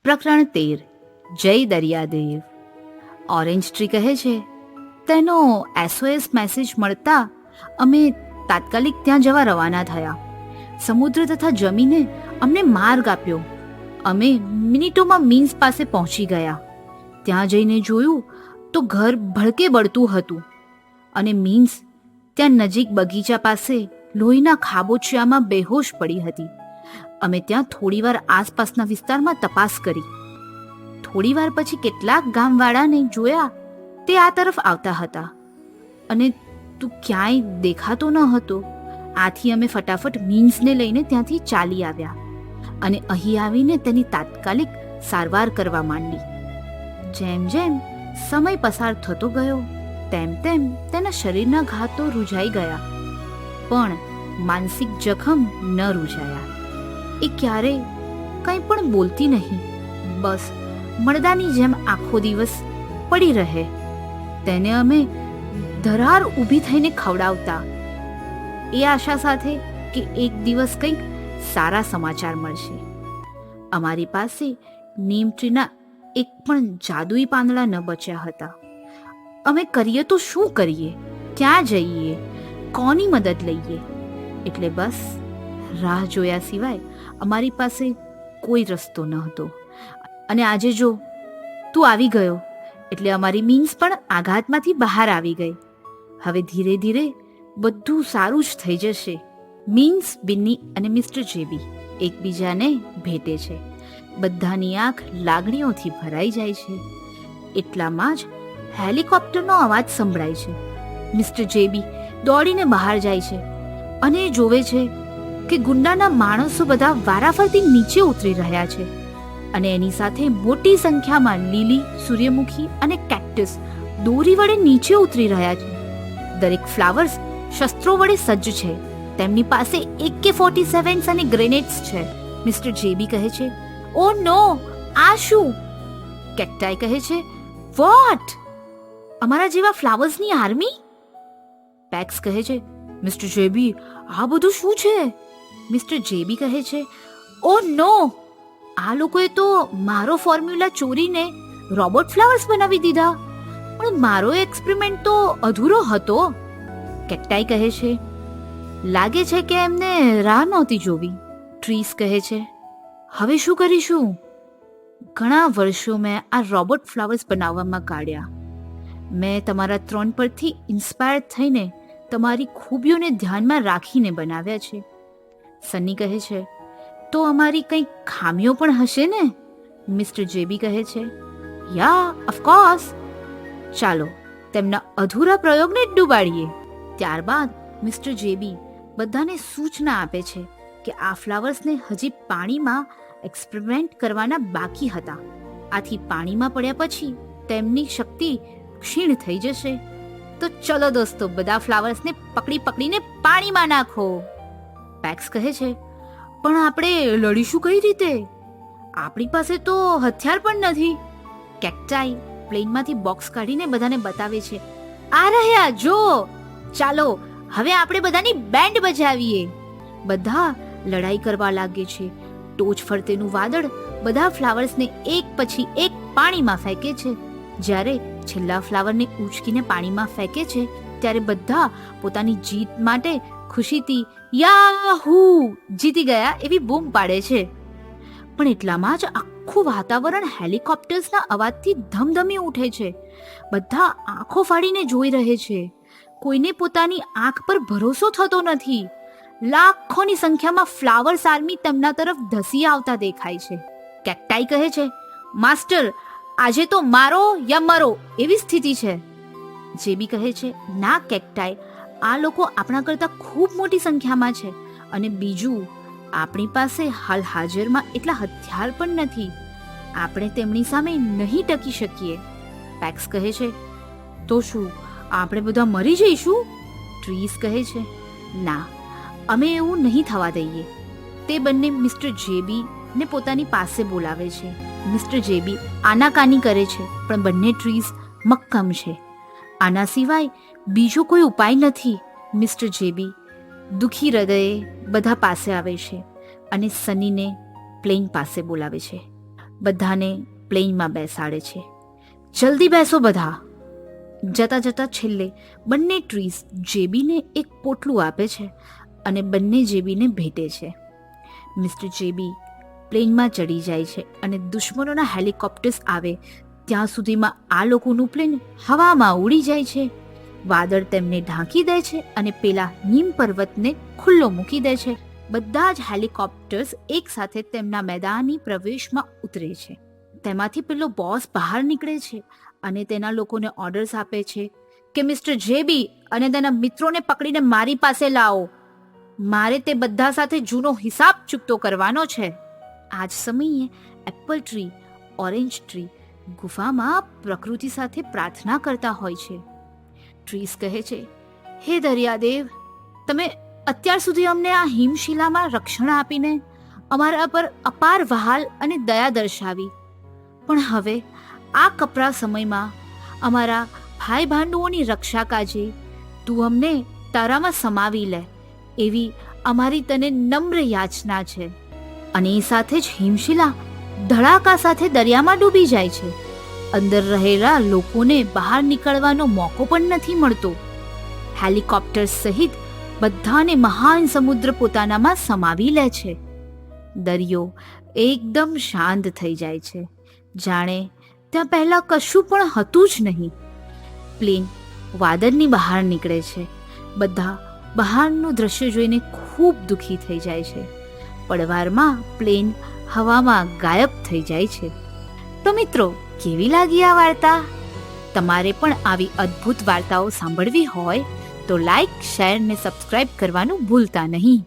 પ્રકરણ 13 જય દરિયાદેવ. Orange tree કહે છે, તેનો SOS મેસેજ મળતા અમે તાત્કાલિક ત્યાં જવા રવાના થયા. સમુદ્ર તથા જમીને અમને માર્ગ આપ્યો. અમે મિનિટોમાં મીન્સ પાસે પહોંચી ગયા. ત્યાં જઈને જોયું તો ઘર ભડકે બળતું હતું અને મીન્સ ત્યાં નજીક બગીચા પાસે લોહીના ખાબોચિયામાં બેહોશ પડી હતી. અમે ત્યાં થોડીવાર આસપાસના વિસ્તારમાં તપાસ કરી. થોડીવાર પછી કેટલાક ગામવાળાને જોયા તે આ તરફ આવતા હતા અને તું ક્યાંય દેખાતો ન હતો. આથી અમે ફટાફટ મીન્સને લઈને ત્યાંથી ચાલી આવ્યા અને અહીં આવીને તેની તાત્કાલિક સારવાર કરવા માંડી. જેમ જેમ સમય પસાર થતો ગયો તેમ તેમ તેના શરીરના ઘા તો રૂઝાઈ ગયા, પણ માનસિક જખમ ન રૂઝાયા. એ ક્યારેય કંઈ પણ બોલતી નહીં, બસ મળદાની જેમ આખો દિવસ પડી રહે. તેને અમે ધરાર ઊભી થઈને ખવડાવતા, એ આશા સાથે કે એક દિવસ કંઈક સારા સમાચાર મળશે. અમારી પાસે નીમ ટ્રીના એક પણ જાદુઈ પાંદડા ન બચ્યા હતા. અમે કરીએ તો શું કરીએ, ક્યાં જઈએ, કોની મદદ લઈએ? એટલે બસ રાહ જોયા સિવાય અમારી પાસે કોઈ રસ્તો ન હતો. અને આજે જો તું આવી ગયો એટલે અમારી મીન્સ પણ આઘાતમાંથી બહાર આવી ગઈ. હવે ધીરે ધીરે બધું સારું જ થઈ જશે. મીન્સ, બિન્ની અને મિસ્ટર જેબી એકબીજાને ભેટે છે. બધાની આંખ લાગણીઓથી ભરાઈ જાય છે. એટલામાં જ હેલિકોપ્ટરનો અવાજ સંભળાય છે. મિસ્ટર જેબી દોડીને બહાર જાય છે અને એ જોવે છે કે ગુંડાના માણસો બધા વારાફરતી નીચે ઉતરી રહ્યા છે અને એની સાથે મોટી સંખ્યામાં લીલી, સૂર્યમુખી અને કેક્ટસ દોરી વડે નીચે ઉતરી રહ્યા છે. દરેક ફ્લાવર્સ શસ્ત્રો વડે સજ્જ છે. તેમની પાસે AK-47 અને ગ્રેનેડ્સ છે. મિસ્ટર જેબી કહે છે, ઓ નો, આ શું? કેક્ટાઈ કહે છે, વોટ? અમારા જેવા ફ્લાવર્સની આર્મી? પેક્સ કહે છે, મિસ્ટર જેબી, આ બધું શું છે? મિસ્ટર જેબી કહે છે, ઓ નો, આ લોકોએ તો મારો ફોર્મ્યુલા ચોરીને રોબોટ ફ્લાવર્સ બનાવી દીધા, પણ મારો એક્સપેરિમેન્ટ તો અધૂરો હતો. કેક્ટાઈ કહે છે, લાગે છે કે એમને રાહ નહોતી જોવી. ટ્રીસ કહે છે, હવે શું કરીશું? ઘણા વર્ષો મેં આ રોબોટ ફ્લાવર્સ બનાવવામાં કાઢ્યા. મેં તમારા 3 પરથી ઇન્સ્પાયર થઈને તમારી ખૂબીઓને ધ્યાનમાં રાખીને બનાવ્યા છે. સની કહે છે, તો અમારી કંઈક ખામીઓ પણ હશે ને? મિસ્ટર જેબી કહે છે, યા, ઓફકોર્સ. ચાલો તેમના અધૂરા પ્રયોગને ડૂબાડીએ. ત્યારબાદ મિસ્ટર જેબી બધાને સૂચના આપે છે કે આ ફ્લાવર્સને હજી પાણીમાં એક્સપેરિમેન્ટ કરવાના બાકી હતા. આથી પાણીમાં પડ્યા પછી તેમની શક્તિ ક્ષીણ થઈ જશે. તો ચલો દોસ્તો, બધા ફ્લાવર્સને પકડી પકડીને પાણીમાં નાખો. પેક્સ કહે છે, પણ આપણે લડીશું કઈ રીતે? આપણી પાસે તો હથિયાર પણ નથી. કેક્ટાઈ પ્લેનમાંથી બોક્સ કાઢીને બધાને બતાવે છે, આ રહ્યા જો. ચાલો હવે આપણે બધાની બેન્ડ બજાવીએ. બધા લડાઈ કરવા લાગે છે. ટોચ ફરતેનું વાદળ બધા ફ્લાવર્સને એક પછી એક પાણીમાં ફેંકે છે. જ્યારે છેલ્લા ફ્લાવરને ઉંચકીને પાણીમાં ફેંકે છે ત્યારે બધા પોતાની જીત માટે ખુશીથી યાહૂ, જીતી ગયા એવી બૂમ પાડે છે. પણ એટલામાં જ આખું વાતાવરણ હેલિકોપ્ટર્સના અવાજથી ધમધમી ઉઠે છે. બધા આંખો ફાડીને જોઈ રહે છે. કોઈને પોતાની આંખ પર ભરોસો થતો નથી. લાખોની સંખ્યામાં ફ્લાવર્સ આર્મી તેમના તરફ ધસી આવતા દેખાય છે. કેક્ટાઈ કહે છે, માસ્ટર, આજે તો મારો યા મરો એવી સ્થિતિ છે. જેબી કહે છે, ના કેક્ટાઈ, આ લોકો આપણા કરતાં ખૂબ મોટી સંખ્યામાં છે અને બીજું, આપણી પાસે હાલ હાજરમાં એટલા હથિયાર પણ નથી. આપણે તેમની સામે નહીં ટકી શકીએ. પેક્સ કહે છે, તો શું આપણે બધા મરી જઈશું? ટ્રીસ કહે છે, ના, અમે એવું નહીં થવા દઈએ. તે બંને મિસ્ટર જેબી ને પોતાની પાસે બોલાવે છે. મિસ્ટર જેબી આનાકાની કરે છે, પણ બંને ટ્રીસ મક્કમ છે. આના સિવાય બીજો કોઈ ઉપાય નથી. મિસ્ટર જેબી દુઃખી હૃદયે બધા પાસે આવે છે અને સનીને પ્લેન પાસે બોલાવે છે. બધાને પ્લેનમાં બેસાડે છે. જલ્દી બેસો બધા. જતા જતા છેલ્લે બંને ટ્રીઝ જેબીને એક પોટલું આપે છે અને બંને જેબીને ભેટે છે. મિસ્ટર જેબી પ્લેનમાં ચડી જાય છે અને દુશ્મનોના હેલિકોપ્ટર્સ આવે ત્યાં સુધીમાં આ લોકોનું પ્લેન હવામાં ઉડી જાય છે. વાદળ તેમને ઢાંકી દે છે અને પેલા હિમ પર્વતને ખુલ્લો મૂકી દે છે. બધા જ હેલિકોપ્ટર્સ એક સાથે તેમના મેદાની પ્રવેશમાં ઉતરે છે. તેમાંથી પેલો બોસ બહાર નીકળે છે અને તેના લોકોને ઓર્ડર્સ આપે છે કે મિસ્ટર જેબી અને તેના મિત્રોને પકડીને મારી પાસે લાવો. મારે તે બધા સાથે જૂનો હિસાબ ચૂકતો કરવાનો છે. આ જ સમયે એપલ ટ્રી, ઓરેન્જ ટ્રી ગુફામાં પ્રકૃતિ સાથે પ્રાર્થના કરતા હોય છે. ટ્રીસ કહે છે, હે દરિયાદેવ, તમે અત્યાર સુધી અમને આ હિમશિલામાં રક્ષણ આપીને અમારા પર અપાર વહાલ અને દયા દર્શાવી, પણ હવે આ કપરા સમયમાં અમારા ભાઈ ભાંડુઓની રક્ષા કાજે તું અમને તારામાં સમાવી લે એવી અમારી તને નમ્ર યાચના છે. અને એ સાથે જ હિમશિલા ધડાકા સાથે દરિયામાં ડૂબી જાય છે. અંદર રહેલા લોકોને બહાર નીકળવાનો મોકો પણ નથી મળતો. હેલિકોપ્ટર સહિત બધાને મહાન સમુદ્ર પોતાનામાં સમાવી લે છે. દરિયો એકદમ શાંત થઈ જાય છે, જાણે ત્યાં પહેલા કશું પણ હતું જ નહીં. પ્લેન વાદળની બહાર નીકળે છે. બધા બહારનું દ્રશ્ય જોઈને ખૂબ દુઃખી થઈ જાય છે. પડવારમાં પ્લેન હવામાં ગાયબ થઈ જાય છે. તો મિત્રો, કેવી લાગી આ વાર્તા? તમારે પણ આવી અદ્ભુત વાર્તાઓ સાંભળવી હોય તો લાઈક, શેર ને સબસ્ક્રાઇબ કરવાનું ભૂલતા નહીં.